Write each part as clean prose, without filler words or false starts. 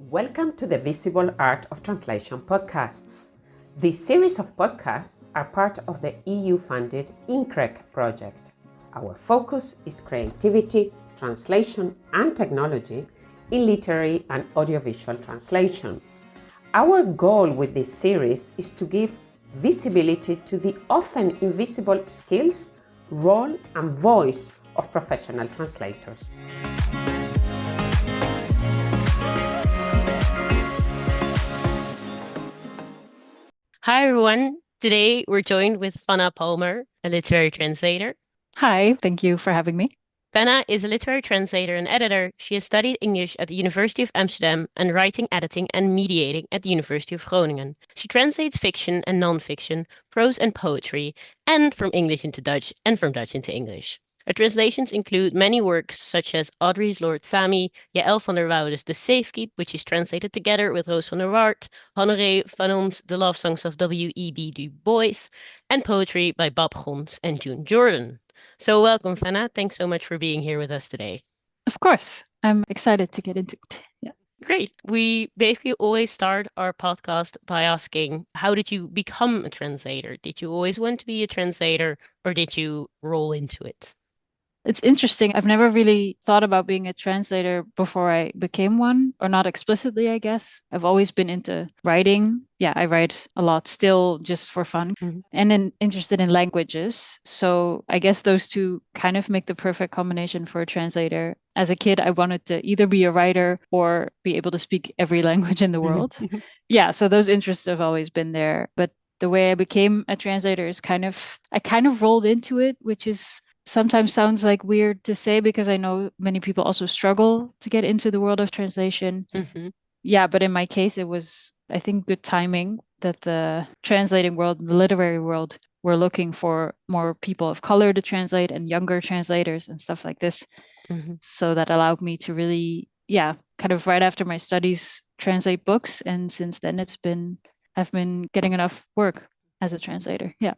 Welcome to the Visible Art of Translation podcasts. This series of podcasts are part of the EU-funded INCREC project. Our focus is creativity, translation and technology in literary and audiovisual translation. Our goal with this series is to give visibility to the often invisible skills, role and voice of professional translators. Hi, everyone. Today we're joined with Fannah Palmer, a literary translator. Hi, thank you for having me. Fannah is a literary translator and editor. She has studied English at the University of Amsterdam and writing, editing, and mediating at the University of Groningen. She translates fiction and non-fiction, prose and poetry, and from English into Dutch and from Dutch into English. Her translations include many works such as Audrey's Lord Sami, Jaël van der Woude's The Safekeep, which is translated together with Roos van der Wart, Honoré Fanon's The Love Songs of W.E.B. Du Bois, and poetry by Bob Gons and June Jordan. So welcome, Fannah. Thanks so much for being here with us today. Of course, I'm excited to get into it. Yeah. Great. We basically always start our podcast by asking, how did you become a translator? Did you always want to be a translator or did you roll into it? It's interesting. I've never really thought about being a translator before I became one, or not explicitly, I guess. I've always been into writing. Yeah, I write a lot still just for fun and interested in languages. So I guess those two kind of make the perfect combination for a translator. As a kid, I wanted to either be a writer or be able to speak every language in the world. Yeah, so those interests have always been there. But the way I became a translator is I kind of rolled into it, which is sometimes sounds like weird to say because I know many people also struggle to get into the world of translation. Yeah, but in my case, it was, I think, good timing that the translating world, the literary world, were looking for more people of color to translate and younger translators and stuff like this. So that allowed me to really, yeah, kind of right after my studies, translate books. And since then, I've been getting enough work as a translator. Yeah.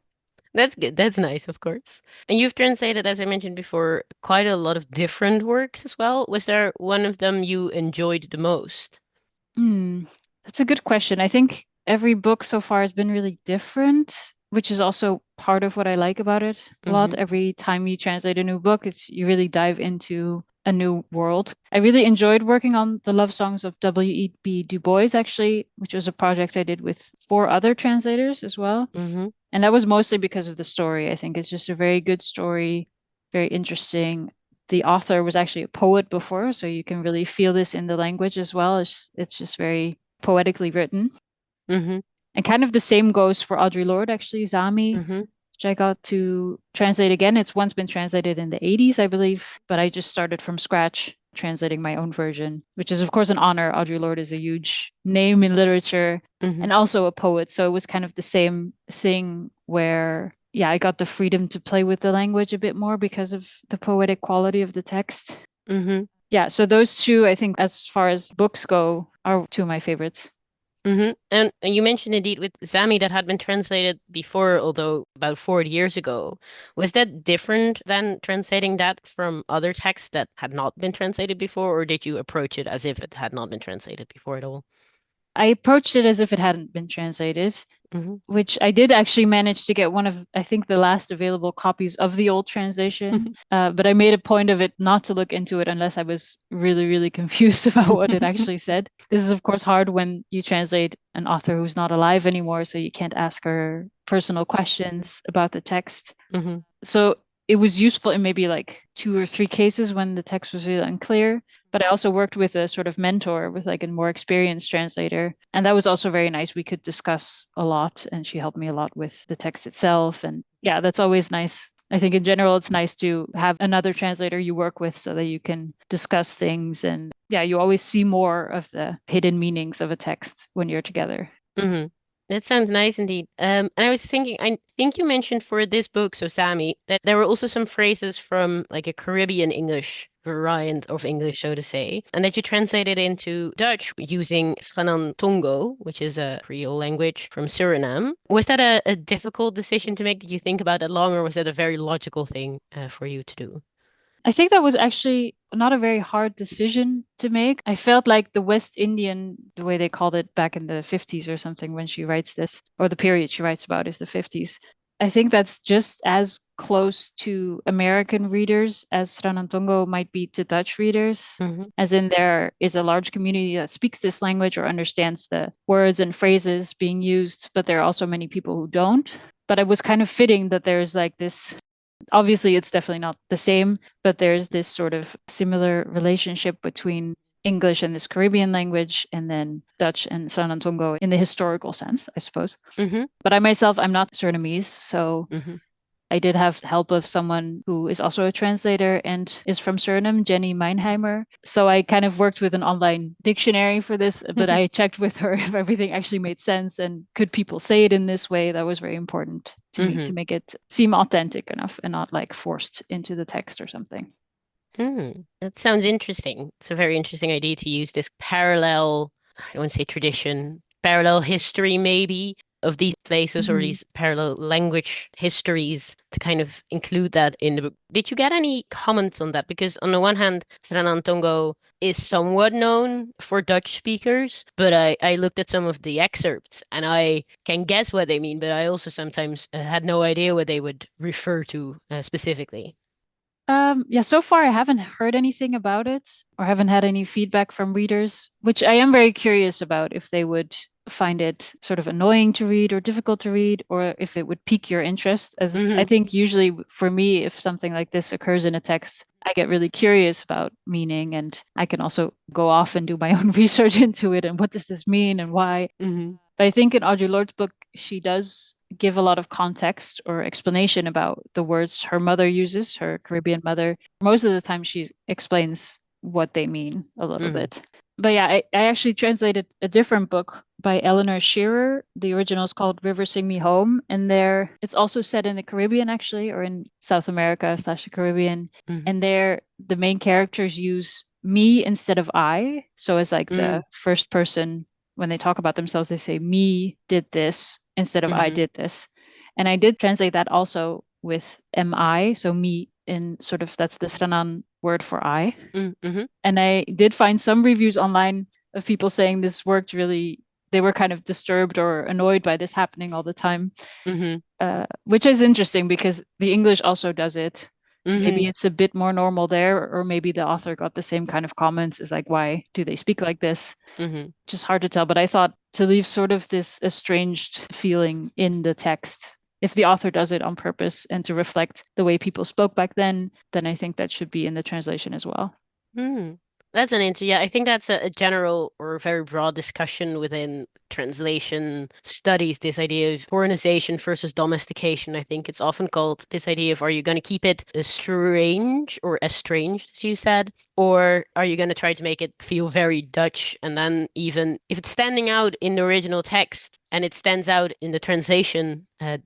That's good. That's nice, of course. And you've translated, as I mentioned before, quite a lot of different works as well. Was there one of them you enjoyed the most? That's a good question. I think every book so far has been really different, which is also part of what I like about it a lot. Every time you translate a new book, it's you really dive into a new world. I really enjoyed working on the love songs of W.E.B. Du Bois, actually, which was a project I did with four other translators as well. And that was mostly because of the story. I think it's just a very good story, very interesting. The author was actually a poet before, so you can really feel this in the language as well. It's just very poetically written. And kind of the same goes for Audre Lorde, actually, Zami, which I got to translate again. It's once been translated in the 80s, I believe, but I just started from scratch translating my own version, which is, of course, an honor. Audre Lorde is a huge name in literature and also a poet. So it was kind of the same thing where, yeah, I got the freedom to play with the language a bit more because of the poetic quality of the text. Yeah, so those two, I think, as far as books go, are two of my favorites. And you mentioned indeed with Zami that had been translated before, although about 40 years ago. Was that different than translating that from other texts that had not been translated before, or did you approach it as if it had not been translated before at all? I approached it as if it hadn't been translated, which I did actually manage to get one of, I think, the last available copies of the old translation. But I made a point of it not to look into it unless I was really, really confused about what it actually said. This is, of course, hard when you translate an author who's not alive anymore, so you can't ask her personal questions about the text. So it was useful in maybe like 2 or 3 cases when the text was really unclear. But I also worked with a sort of mentor, with like a more experienced translator. And that was also very nice. We could discuss a lot, and she helped me a lot with the text itself. And yeah, that's always nice. I think in general, it's nice to have another translator you work with so that you can discuss things. And yeah, you always see more of the hidden meanings of a text when you're together. That sounds nice indeed. And I was thinking, I think you mentioned for this book, so Sami, that there were also some phrases from like a Caribbean English variant of English, so to say, and that you translated into Dutch using Sranan Tongo, which is a Creole language from Suriname. Was that a difficult decision to make? Did you think about that long, or was that a very logical thing for you to do? I think that was actually not a very hard decision to make. I felt like the West Indian, the way they called it back in the 50s or something when she writes this, or the period she writes about is the 50s. I think that's just as close to American readers as Sranantongo might be to Dutch readers, as in there is a large community that speaks this language or understands the words and phrases being used, but there are also many people who don't. But it was kind of fitting that there's like this. Obviously, it's definitely not the same, but there's this sort of similar relationship between English and this Caribbean language, and then Dutch and Sranantongo in the historical sense, I suppose. But I myself, I'm not Surinamese, so I did have help of someone who is also a translator and is from Suriname, Jenny Meinheimer. So I kind of worked with an online dictionary for this, but I checked with her if everything actually made sense and could people say it in this way. That was very important to me to make it seem authentic enough and not like forced into the text or something. That sounds interesting. It's a very interesting idea to use this parallel, I don't want to say tradition, parallel history maybe of these places or these parallel language histories to kind of include that in the book. Did you get any comments on that? Because on the one hand, Sranantongo is somewhat known for Dutch speakers, but I looked at some of the excerpts and I can guess what they mean, but I also sometimes had no idea what they would refer to specifically. Yeah, so far I haven't heard anything about it or haven't had any feedback from readers, which I am very curious about if they would find it sort of annoying to read or difficult to read, or if it would pique your interest. As I think usually for me, if something like this occurs in a text, I get really curious about meaning, and I can also go off and do my own research into it and what does this mean and why. But I think in Audre Lorde's book, she does give a lot of context or explanation about the words her mother uses, her Caribbean mother. Most of the time, she explains what they mean a little bit. But yeah, I actually translated a different book by Eleanor Shearer. The original is called River Sing Me Home. And there, it's also set in the Caribbean, actually, or in South America / the Caribbean. And there, the main characters use me instead of I. So as like the first person, when they talk about themselves, they say, me did this instead of I did this. And I did translate that also with MI, so me in sort of, that's the Sranan word for I. And I did find some reviews online of people saying this worked really, they were kind of disturbed or annoyed by this happening all the time, which is interesting because the English also does it. Maybe it's a bit more normal there, or maybe the author got the same kind of comments as like, why do they speak like this? Just hard to tell. But I thought to leave sort of this estranged feeling in the text, if the author does it on purpose and to reflect the way people spoke back then I think that should be in the translation as well. That's an interesting. Yeah, I think that's a general or a very broad discussion within translation studies. This idea of foreignization versus domestication. I think it's often called this idea of, are you going to keep it strange or estranged, as you said, or are you going to try to make it feel very Dutch? And then even if it's standing out in the original text and it stands out in the translation, that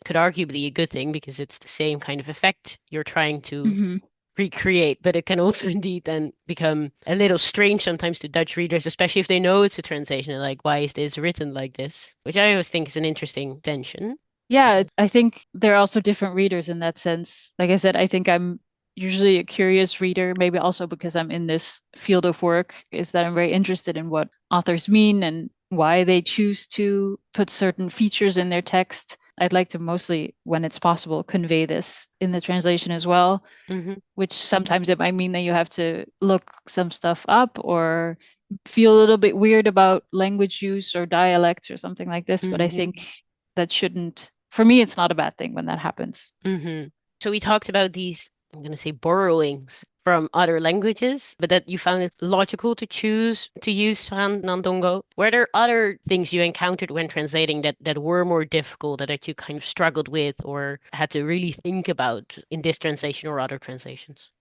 could arguably be a good thing because it's the same kind of effect you're trying to recreate, but it can also indeed then become a little strange sometimes to Dutch readers, especially if they know it's a translation. Like, why is this written like this? Which I always think is an interesting tension. Yeah, I think there are also different readers in that sense. Like I said, I think I'm usually a curious reader, maybe also because I'm in this field of work, is that I'm very interested in what authors mean and why they choose to put certain features in their text. I'd like to mostly, when it's possible, convey this in the translation as well, which sometimes it might mean that you have to look some stuff up or feel a little bit weird about language use or dialects or something like this. But I think that shouldn't, for me, it's not a bad thing when that happens. So we talked about these, I'm going to say, borrowings from other languages, but that you found it logical to choose to use Sranandongo. Were there other things you encountered when translating that were more difficult, that you kind of struggled with or had to really think about in this translation or other translations?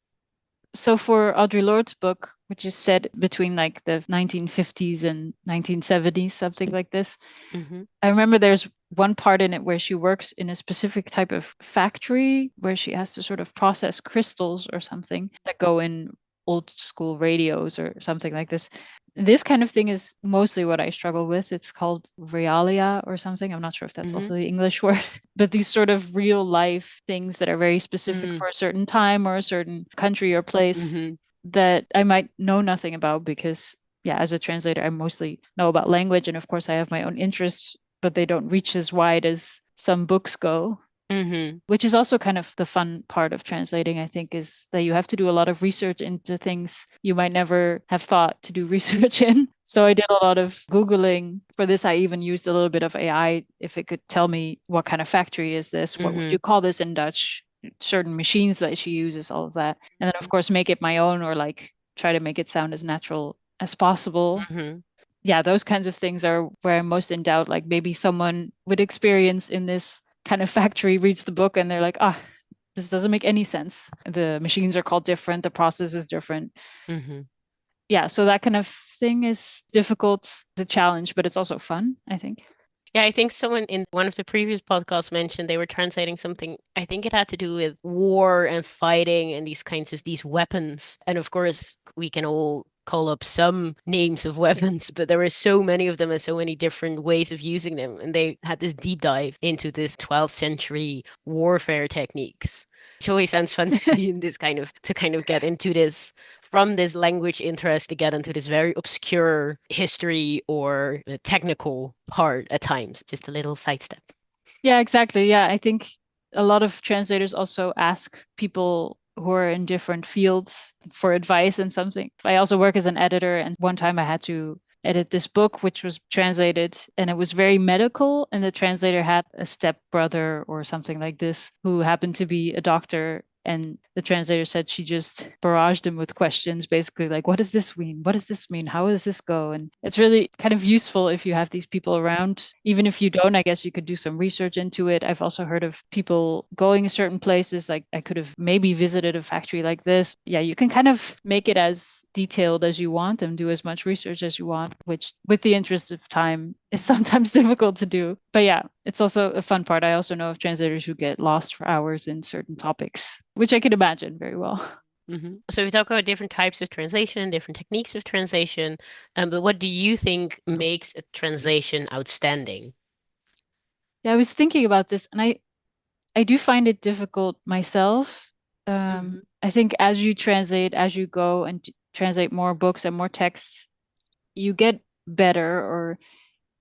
So for Audre Lorde's book, which is set between like the 1950s and 1970s, something like this, I remember there's one part in it where she works in a specific type of factory where she has to sort of process crystals or something that go in old school radios or something like this. This kind of thing is mostly what I struggle with. It's called realia or something. I'm not sure if that's also the English word, but these sort of real life things that are very specific for a certain time or a certain country or place that I might know nothing about because, yeah, as a translator, I mostly know about language. And of course, I have my own interests, but they don't reach as wide as some books go. Which is also kind of the fun part of translating, I think, is that you have to do a lot of research into things you might never have thought to do research in. So I did a lot of Googling. For this, I even used a little bit of AI if it could tell me what kind of factory is this, what would you call this in Dutch, certain machines that she uses, all of that. And then, of course, make it my own or like try to make it sound as natural as possible. Yeah, those kinds of things are where I'm most in doubt. Like maybe someone with experience in this kind of factory reads the book and they're like, this doesn't make any sense. The machines are called different, the process is different. Yeah, so that kind of thing is difficult, it's a challenge, but it's also fun, I think. Yeah, I think someone in one of the previous podcasts mentioned they were translating something. I think it had to do with war and fighting and these weapons. And of course, we can all call up some names of weapons, but there were so many of them and so many different ways of using them. And they had this deep dive into this 12th century warfare techniques. Which always sounds fun to me in this to kind of get into this from this language interest to get into this very obscure history or technical part at times. Just a little sidestep. Yeah, exactly. Yeah, I think a lot of translators also ask people who are in different fields for advice and something. I also work as an editor, and one time I had to edit this book, which was translated, and it was very medical. And the translator had a stepbrother or something like this who happened to be a doctor. And the translator said she just barraged him with questions, basically like, what does this mean? What does this mean? How does this go? And it's really kind of useful if you have these people around. Even if you don't, I guess you could do some research into it. I've also heard of people going certain places, like I could have maybe visited a factory like this. Yeah, you can kind of make it as detailed as you want and do as much research as you want, which with the interest of time is sometimes difficult to do. But yeah, it's also a fun part. I also know of translators who get lost for hours in certain topics, which I can imagine very well. So we talk about different types of translation, different techniques of translation, but what do you think makes a translation outstanding? Yeah, I was thinking about this, and I do find it difficult myself. I think as you translate, as you go and translate more books and more texts, you get better or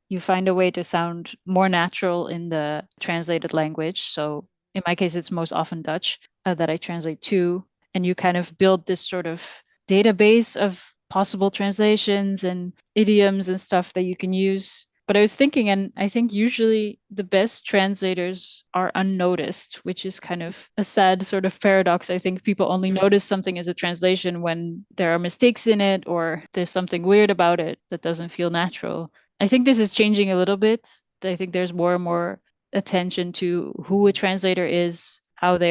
you find a way to sound more natural in the translated language. So in my case, it's most often Dutch that I translate to. And you kind of build this sort of database of possible translations and idioms and stuff that you can use. But I was thinking, and I think usually the best translators are unnoticed, which is kind of a sad sort of paradox. I think people only notice something as a translation when there are mistakes in it or there's something weird about it that doesn't feel natural. I think this is changing a little bit. I think there's more and more attention to who a translator is, how they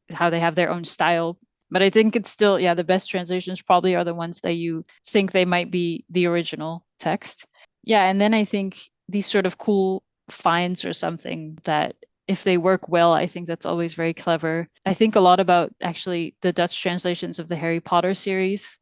have their own style. But I think it's still, yeah, the best translations probably are the ones that you think they might be the original text. Yeah, and then I think these sort of cool finds or something that if they work well, I think that's always very clever. I think a lot about actually the Dutch translations of the Harry Potter series,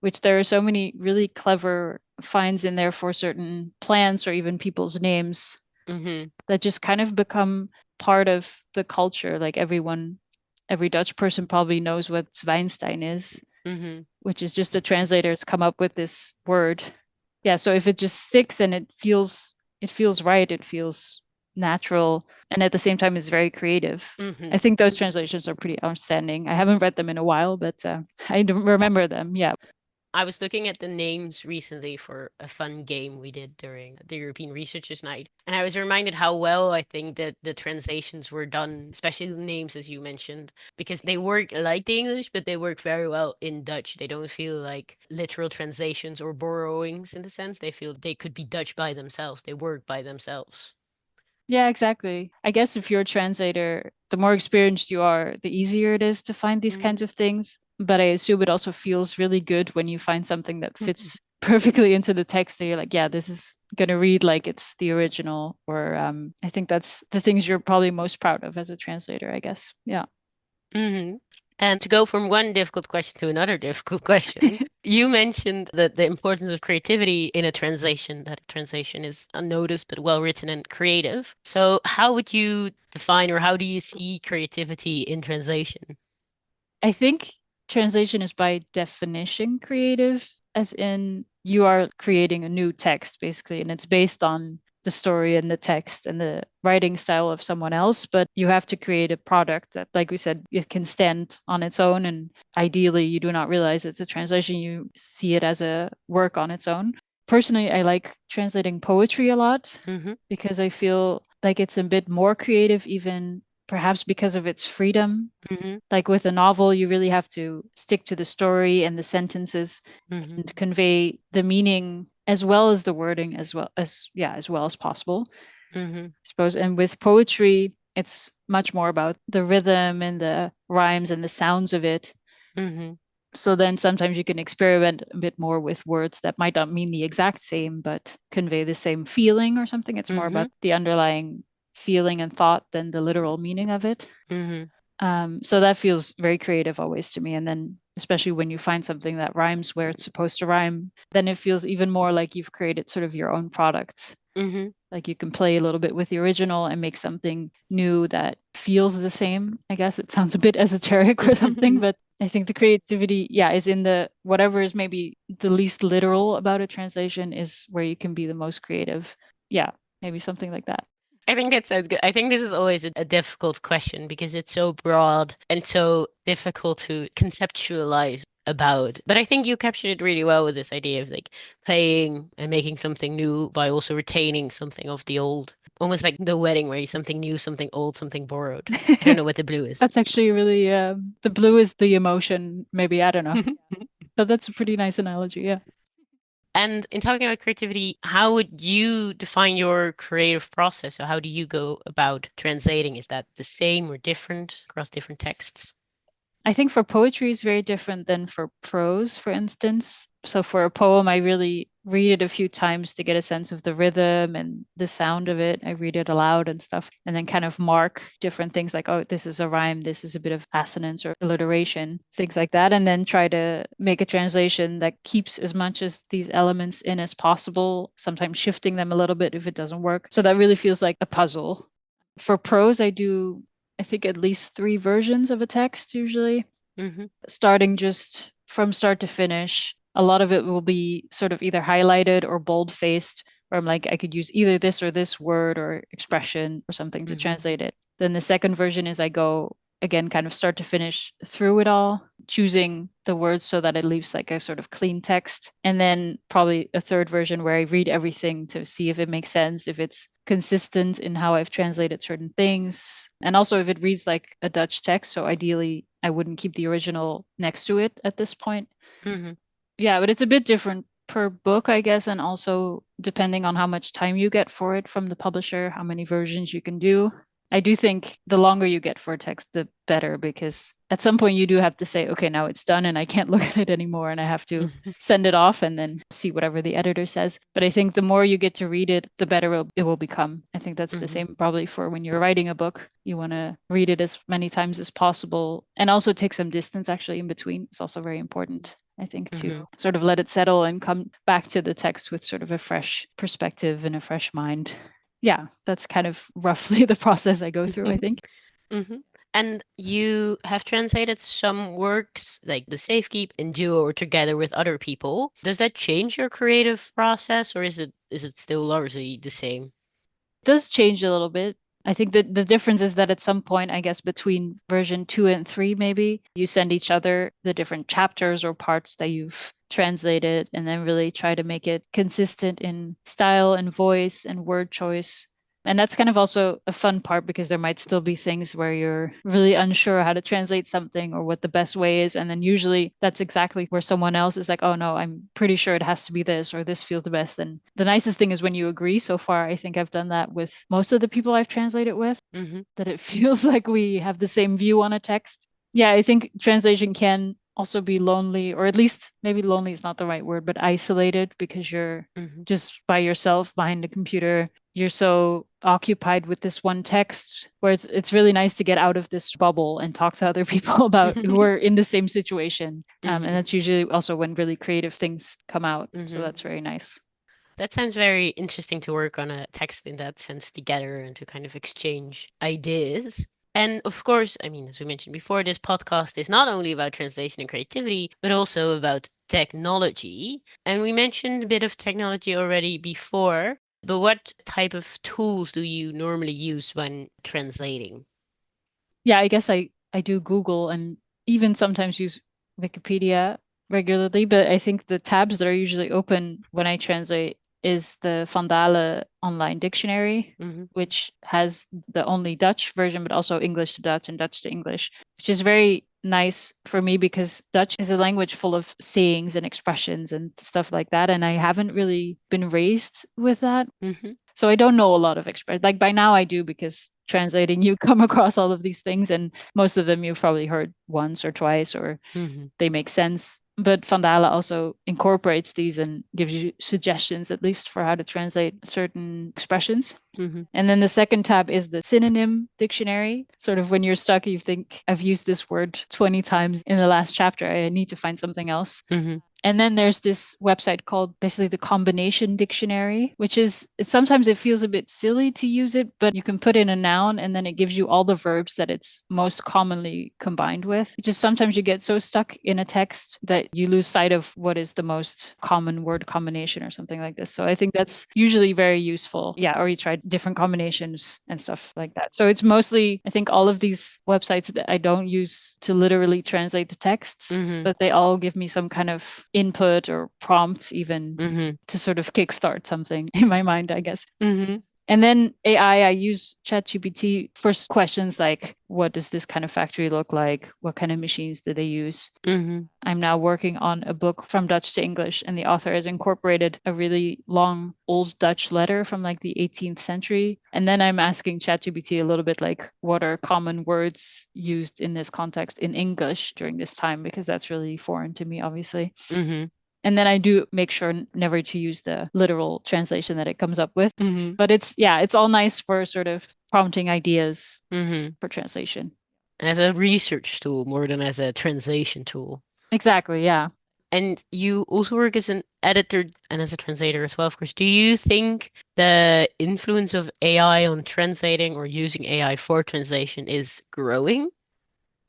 which there are so many really clever finds in there for certain plants or even people's names that just kind of become part of the culture. Like every Dutch person probably knows what Zwijnstein is, which is just a translator's come up with this word. Yeah, so if it just sticks and it feels right, it feels natural, and at the same time is very creative. I think those translations are pretty outstanding. I haven't read them in a while, but I remember them. Yeah. I was looking at the names recently for a fun game we did during the European Researchers Night, and I was reminded how well I think that the translations were done, especially the names, as you mentioned, because they work like the English, but they work very well in Dutch. They don't feel like literal translations or borrowings in the sense. They feel they could be Dutch by themselves. They work by themselves. Yeah, exactly. I guess if you're a translator, the more experienced you are, the easier it is to find these kinds of things. But I assume it also feels really good when you find something that fits perfectly into the text and you're like, yeah, this is going to read like it's the original. Or I think that's the things you're probably most proud of as a translator, I guess. Yeah. Mm-hmm. And to go from one difficult question to another difficult question, you mentioned that the importance of creativity in a translation, that a translation is unnoticed but well written and creative. So how would you define, or how do you see creativity in translation? I think translation is by definition creative, as in you are creating a new text basically, and it's based on the story and the text and the writing style of someone else, but you have to create a product that, like we said, it can stand on its own. And ideally, you do not realize it's a translation, you see it as a work on its own. Personally, I like translating poetry a lot Mm-hmm. because I feel like it's a bit more creative, even perhaps because of its freedom. Mm-hmm. Like with a novel, you really have to stick to the story and the sentences Mm-hmm. and convey the meaning as well as the wording as well as possible, Mm-hmm. I suppose. And with poetry, it's much more about the rhythm and the rhymes and the sounds of it. Mm-hmm. So then sometimes you can experiment a bit more with words that might not mean the exact same, but convey the same feeling or something. It's more Mm-hmm. about the underlying feeling and thought than the literal meaning of it. Mm-hmm. So that feels very creative always to me. And then, especially when you find something that rhymes where it's supposed to rhyme, then it feels even more like you've created sort of your own product. Mm-hmm. Like you can play a little bit with the original and make something new that feels the same. I guess it sounds a bit esoteric or something, but I think the creativity, yeah, is in the whatever is maybe the least literal about a translation is where you can be the most creative. Yeah, maybe something like that. I think it sounds good. I think this is always a difficult question because it's so broad and so difficult to conceptualize about. But I think you captured it really well with this idea of like playing and making something new by also retaining something of the old. Almost like the wedding where you something new, something old, something borrowed. I don't know what the blue is. That's actually really, the blue is the emotion, maybe, I don't know. But that's a pretty nice analogy. Yeah. And in talking about creativity, how would you define your creative process? So how do you go about translating? Is that the same or different across different texts? I think for poetry is very different than for prose, for instance. So for a poem, I really read it a few times to get a sense of the rhythm and the sound of it. I read it aloud and stuff, and then kind of mark different things like, oh, this is a rhyme, this is a bit of assonance or alliteration, things like that. And then try to make a translation that keeps as much as these elements in as possible, sometimes shifting them a little bit if it doesn't work. So that really feels like a puzzle. For prose, I think at least three versions of a text usually, Mm-hmm. starting just from start to finish. A lot of it will be sort of either highlighted or bold faced, where I'm like, I could use either this or this word or expression or something to Mm-hmm. translate it. Then the second version is I go again, kind of start to finish through it all, choosing the words so that it leaves like a sort of clean text. And then probably a third version where I read everything to see if it makes sense, if it's consistent in how I've translated certain things. And also if it reads like a Dutch text. So ideally, I wouldn't keep the original next to it at this point. Mm-hmm. Yeah, but it's a bit different per book, I guess, and also depending on how much time you get for it from the publisher, how many versions you can do. I do think the longer you get for a text, the better, because at some point you do have to say, okay, now it's done and I can't look at it anymore and I have to Mm-hmm. send it off and then see whatever the editor says. But I think the more you get to read it, the better it will become. I think that's the Mm-hmm. same probably for when you're writing a book. You want to read it as many times as possible and also take some distance actually in between. It's also very important. I think, to Mm-hmm. sort of let it settle and come back to the text with sort of a fresh perspective and a fresh mind. Yeah, that's kind of roughly the process I go through, I think. Mm-hmm. And you have translated some works like the Safekeep in duo or together with other people. Does that change your creative process, or is it still largely the same? It does change a little bit. I think that the difference is that at some point, I guess between version 2 and 3, maybe you send each other the different chapters or parts that you've translated and then really try to make it consistent in style and voice and word choice. And that's kind of also a fun part because there might still be things where you're really unsure how to translate something or what the best way is. And then usually that's exactly where someone else is like, oh no, I'm pretty sure it has to be this or this feels the best. And the nicest thing is when you agree. So far, I think I've done that with most of the people I've translated with, Mm-hmm. that it feels like we have the same view on a text. Yeah, I think translation can also be lonely, or at least maybe lonely is not the right word, but isolated because you're just by yourself behind a computer. You're so occupied with this one text where it's really nice to get out of this bubble and talk to other people about who are in the same situation. And that's usually also when really creative things come out. So that's very nice. That sounds very interesting to work on a text in that sense together and to kind of exchange ideas. And of course, I mean, as we mentioned before, this podcast is not only about translation and creativity, but also about technology. And we mentioned a bit of technology already before, but what type of tools do you normally use when translating? Yeah, I guess I do Google and even sometimes use Wikipedia regularly, but I think the tabs that are usually open when I translate is the Vandalen online dictionary, which has the only Dutch version, but also English to Dutch and Dutch to English, which is very nice for me because Dutch is a language full of sayings and expressions and stuff like that. And I haven't really been raised with that. So I don't know a lot of expressions. Like by now I do because translating, you come across all of these things and most of them you've probably heard once or twice or they make sense. But Vandalen also incorporates these and gives you suggestions, at least for how to translate certain expressions. And then the second tab is the synonym dictionary. Sort of when you're stuck, you think, I've used this word 20 times in the last chapter. I need to find something else. And then there's this website called basically the combination dictionary, which is sometimes it feels a bit silly to use it, but you can put in a noun and then it gives you all the verbs that it's most commonly combined with. Just sometimes you get so stuck in a text that you lose sight of what is the most common word combination or something like this. So I think that's usually very useful. Yeah, or you try different combinations and stuff like that. So it's mostly, I think, all of these websites that I don't use to literally translate the texts, but they all give me some kind of input or prompts even to sort of kickstart something in my mind, I guess. And then AI, I use ChatGPT for questions like, what does this kind of factory look like? What kind of machines do they use? I'm now working on a book from Dutch to English, and the author has incorporated a really long old Dutch letter from like the 18th century. And then I'm asking ChatGPT a little bit like, what are common words used in this context in English during this time? Because that's really foreign to me, obviously. And then I do make sure never to use the literal translation that it comes up with. But it's all nice for sort of prompting ideas for translation. As a research tool more than as a translation tool. Exactly, yeah. And you also work as an editor and as a translator as well, of course. Do you think the influence of AI on translating or using AI for translation is growing?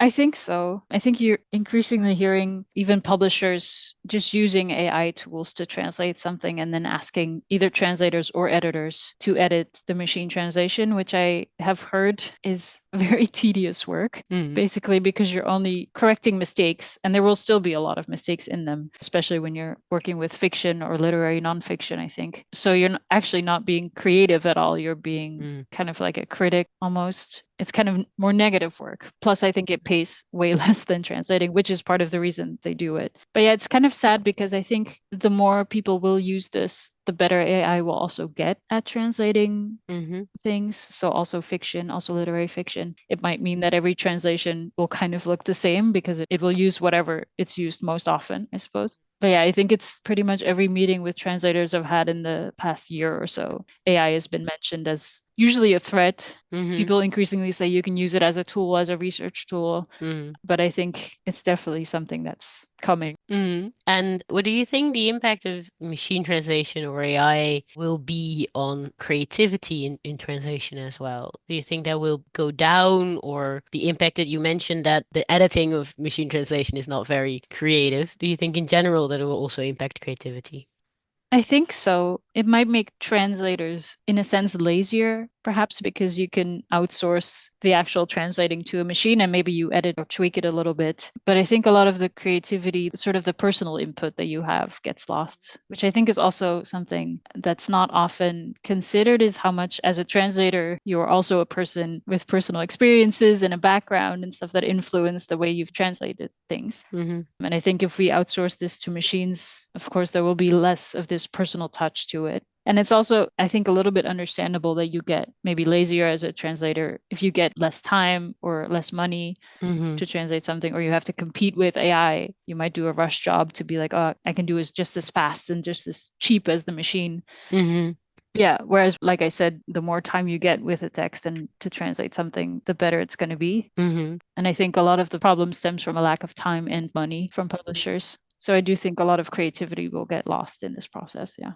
I think so. I think you're increasingly hearing even publishers just using AI tools to translate something and then asking either translators or editors to edit the machine translation, which I have heard is very tedious work, basically because you're only correcting mistakes and there will still be a lot of mistakes in them, especially when you're working with fiction or literary nonfiction, I think. So you're actually not being creative at all. You're being kind of like a critic almost. It's kind of more negative work. Plus, I think it pays way less than translating, which is part of the reason they do it. But yeah, it's kind of sad because I think the more people will use this, the better AI will also get at translating things. So also fiction, also literary fiction. It might mean that every translation will kind of look the same because it will use whatever it's used most often, I suppose. But yeah, I think it's pretty much every meeting with translators I've had in the past year or so, AI has been mentioned as usually a threat. People increasingly say you can use it as a tool, as a research tool. But I think it's definitely something that's coming. And what do you think the impact of machine translation or AI will be on creativity in translation as well? Do you think that will go down, or the impact that you mentioned that the editing of machine translation is not very creative? Do you think in general that it will also impact creativity? I think so. It might make translators, in a sense, lazier, perhaps because you can outsource the actual translating to a machine and maybe you edit or tweak it a little bit. But I think a lot of the creativity, sort of the personal input that you have gets lost, which I think is also something that's not often considered is how much, as a translator, you're also a person with personal experiences and a background and stuff that influence the way you've translated things. And I think if we outsource this to machines, of course, there will be less of this personal touch to it. And it's also, I think, a little bit understandable that you get maybe lazier as a translator if you get less time or less money to translate something, or you have to compete with AI. You might do a rush job to be like, oh, I can do it just as fast and just as cheap as the machine. Yeah. Whereas, like I said, the more time you get with a text and to translate something, the better it's going to be. And I think a lot of the problem stems from a lack of time and money from publishers. So I do think a lot of creativity will get lost in this process. Yeah.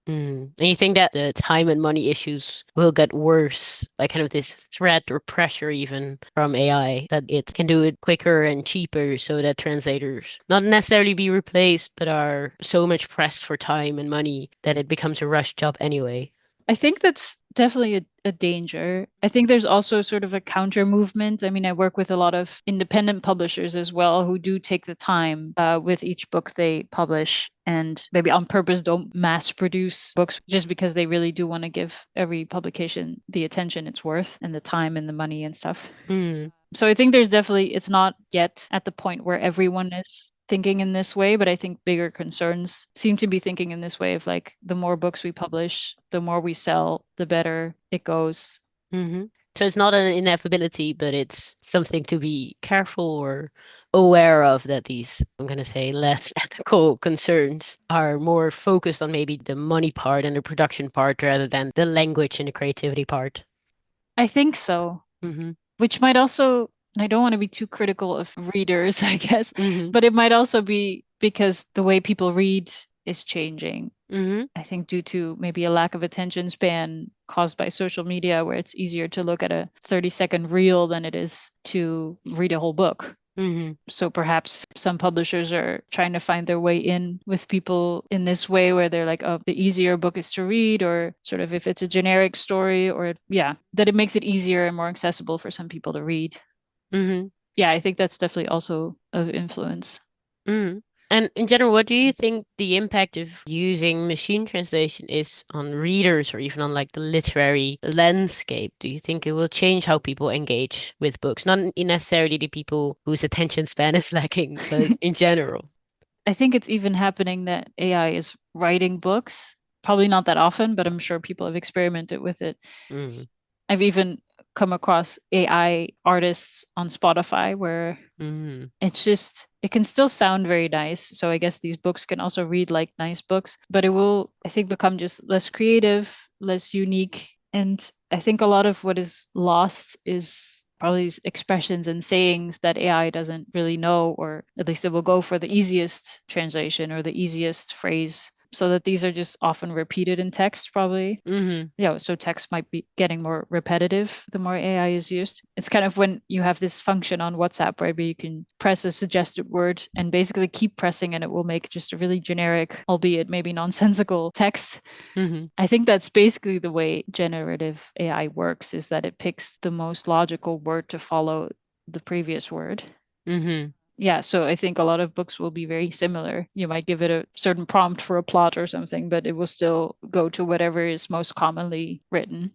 And you think that the time and money issues will get worse, like kind of this threat or pressure even from AI, that it can do it quicker and cheaper so that translators not necessarily be replaced, but are so much pressed for time and money that it becomes a rush job anyway. I think that's definitely a danger. I think there's also sort of a counter movement. I mean, I work with a lot of independent publishers as well who do take the time with each book they publish and maybe on purpose don't mass produce books just because they really do want to give every publication the attention it's worth and the time and the money and stuff. So I think there's definitely, it's not yet at the point where everyone is thinking in this way, but I think bigger concerns seem to be thinking in this way of like the more books we publish, the more we sell, the better it goes. So it's not an inevitability, but it's something to be careful or aware of, that these, I'm going to say, less ethical concerns are more focused on maybe the money part and the production part rather than the language and the creativity part. I think so. Which might also, and I don't want to be too critical of readers, I guess, but it might also be because the way people read is changing. I think due to maybe a lack of attention span caused by social media, where it's easier to look at a 30-second reel than it is to read a whole book. So perhaps some publishers are trying to find their way in with people in this way where they're like, oh, the easier a book is to read, or sort of if it's a generic story, or yeah, that it makes it easier and more accessible for some people to read. Yeah, I think that's definitely also of influence. And in general, what do you think the impact of using machine translation is on readers or even on like the literary landscape? Do you think it will change how people engage with books? Not necessarily the people whose attention span is lacking, but in general. I think it's even happening that AI is writing books. Probably not that often, but I'm sure people have experimented with it. I've even come across AI artists on Spotify where it's just, it can still sound very nice. So I guess these books can also read like nice books, but it will, I think, become just less creative, less unique. And I think a lot of what is lost is probably these expressions and sayings that AI doesn't really know, or at least it will go for the easiest translation or the easiest phrase, so that these are just often repeated in text, probably. Yeah, so text might be getting more repetitive the more AI is used. It's kind of when you have this function on WhatsApp, right, where you can press a suggested word and basically keep pressing and it will make just a really generic, albeit maybe nonsensical text. I think that's basically the way generative AI works, is that it picks the most logical word to follow the previous word. Yeah, so I think a lot of books will be very similar. You might give it a certain prompt for a plot or something, but it will still go to whatever is most commonly written.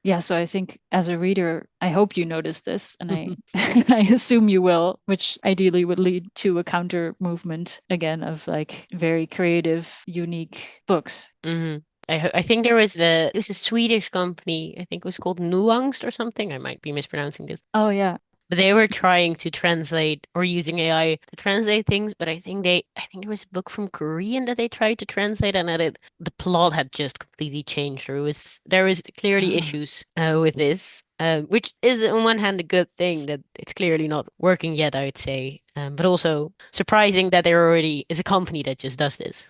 Yeah, so I think as a reader, I hope you notice this, and I I assume you will, which ideally would lead to a counter movement again of like very creative, unique books. I think it was a Swedish company. I think it was called Nuanced or something. I might be mispronouncing this. Oh yeah. But they were trying to translate or using AI to translate things, but I think there was a book from Korean that they tried to translate, and that the plot had just completely changed. There was clearly issues with this, which is on one hand a good thing that it's clearly not working yet, I would say, but also surprising that there already is a company that just does this.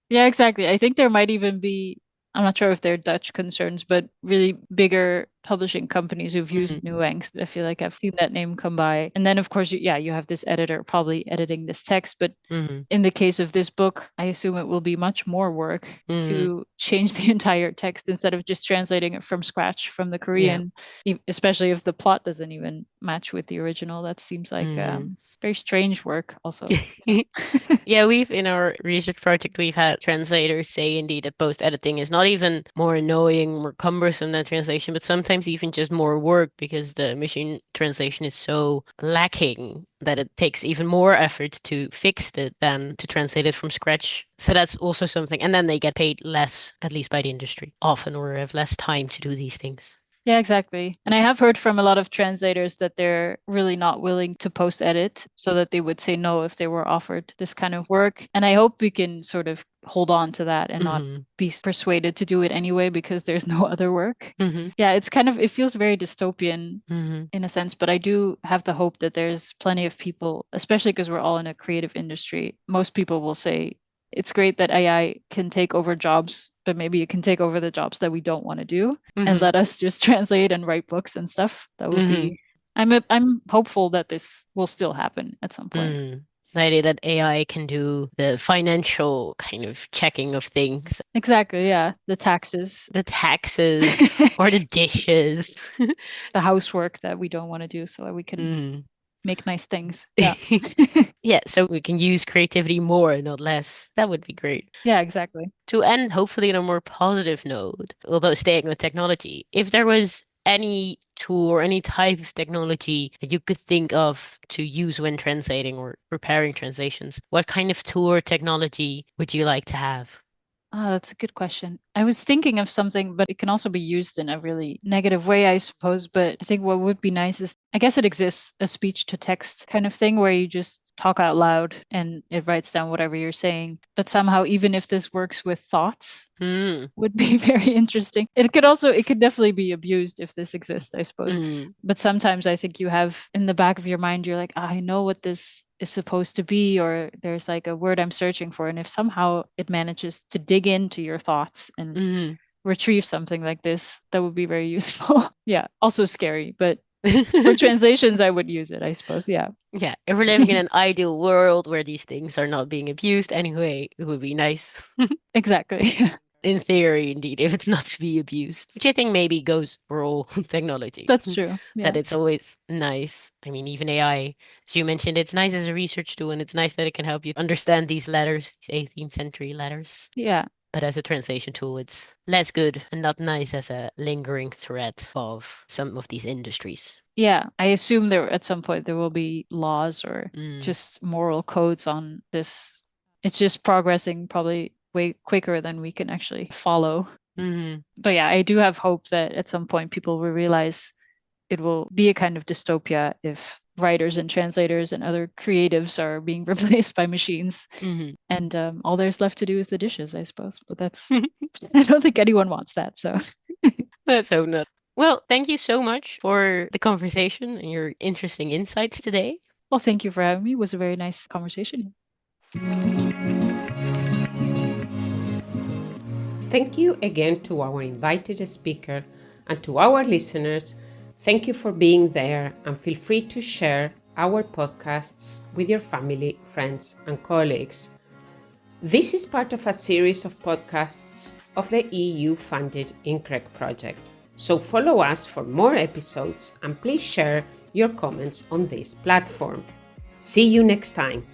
Yeah, exactly. I think there might even be, I'm not sure if they're Dutch concerns, but really bigger publishing companies who've used Nuance. I feel like I've seen that name come by. And then, of course, you have this editor probably editing this text. But in the case of this book, I assume it will be much more work to change the entire text instead of just translating it from scratch from the Korean, especially if the plot doesn't even match with the original. That seems like very strange work also. Yeah, in our research project, we've had translators say indeed that post editing is not even more annoying, more cumbersome than translation, but sometimes sometimes even just more work because the machine translation is so lacking that it takes even more effort to fix it than to translate it from scratch. So that's also something. And then they get paid less, at least by the industry, often, or have less time to do these things. Yeah, exactly. And I have heard from a lot of translators that they're really not willing to post edit, so that they would say no if they were offered this kind of work. And I hope we can sort of hold on to that and not be persuaded to do it anyway because there's no other work. Yeah, it's kind of, it feels very dystopian in a sense, but I do have the hope that there's plenty of people, especially because we're all in a creative industry. Most people will say, it's great that AI can take over jobs, but maybe it can take over the jobs that we don't want to do and let us just translate and write books and stuff. That would be, I'm hopeful that this will still happen at some point. The idea that AI can do the financial kind of checking of things. Exactly, yeah. The taxes. The taxes or the dishes. The housework that we don't want to do so that we can make nice things. Yeah. Yeah, so we can use creativity more, not less. That would be great. Yeah, exactly. To end, hopefully, on a more positive note, although staying with technology, if there was any tool or any type of technology that you could think of to use when translating or preparing translations, what kind of tool or technology would you like to have? Oh, that's a good question. I was thinking of something, but it can also be used in a really negative way, I suppose. But I think what would be nice is, I guess it exists, a speech to text kind of thing where you just talk out loud and it writes down whatever you're saying. But somehow, even if this works with thoughts, would be very interesting. It could definitely be abused if this exists, I suppose. But sometimes I think you have in the back of your mind, you're like, I know what this is supposed to be, or there's like a word I'm searching for. And if somehow it manages to dig into your thoughts and retrieve something like this, that would be very useful. Yeah. Also scary, but for translations, I would use it, I suppose. Yeah. Yeah. If we're living in an ideal world where these things are not being abused anyway, it would be nice. Exactly. In theory, indeed, if it's not to be abused, which I think maybe goes for all technology. That's true. Yeah. That it's always nice. I mean, even AI, as you mentioned, it's nice as a research tool, and it's nice that it can help you understand these letters, these 18th century letters. Yeah. But as a translation tool, it's less good and not nice as a lingering threat of some of these industries. Yeah. I assume there at some point there will be laws or just moral codes on this. It's just progressing probably way quicker than we can actually follow. But yeah, I do have hope that at some point people will realize it will be a kind of dystopia if writers and translators and other creatives are being replaced by machines. And all there's left to do is the dishes, I suppose. But that's, I don't think anyone wants that. So let's hope not. Well, thank you so much for the conversation and your interesting insights today. Well, thank you for having me. It was a very nice conversation. Thank you again to our invited speaker, and to our listeners. Thank you for being there, and feel free to share our podcasts with your family, friends, and colleagues. This is part of a series of podcasts of the EU-funded INCREC project. So follow us for more episodes, and please share your comments on this platform. See you next time.